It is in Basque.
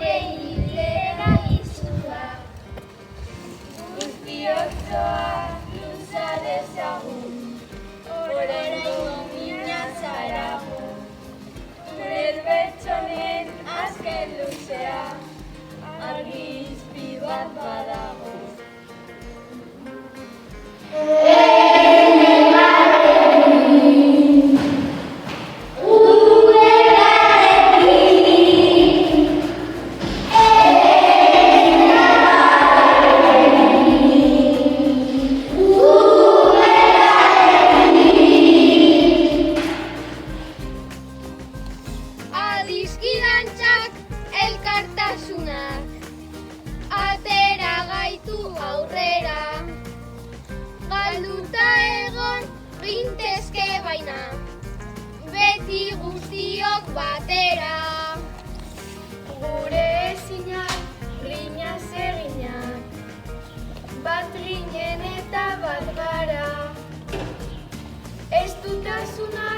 gure hilera izua. Guztiotzoa luza dezagun, oraingo mina zaragu. Gure pertsonen azken luzea, argi izpi bat badago. Adiskidantzak elkartasunak atera gaitu aurrera, galduta egon gintezke baina beti guztiok batera. Gure ezinak grina eginak, bat ginen eta bat gara, ez dutasuna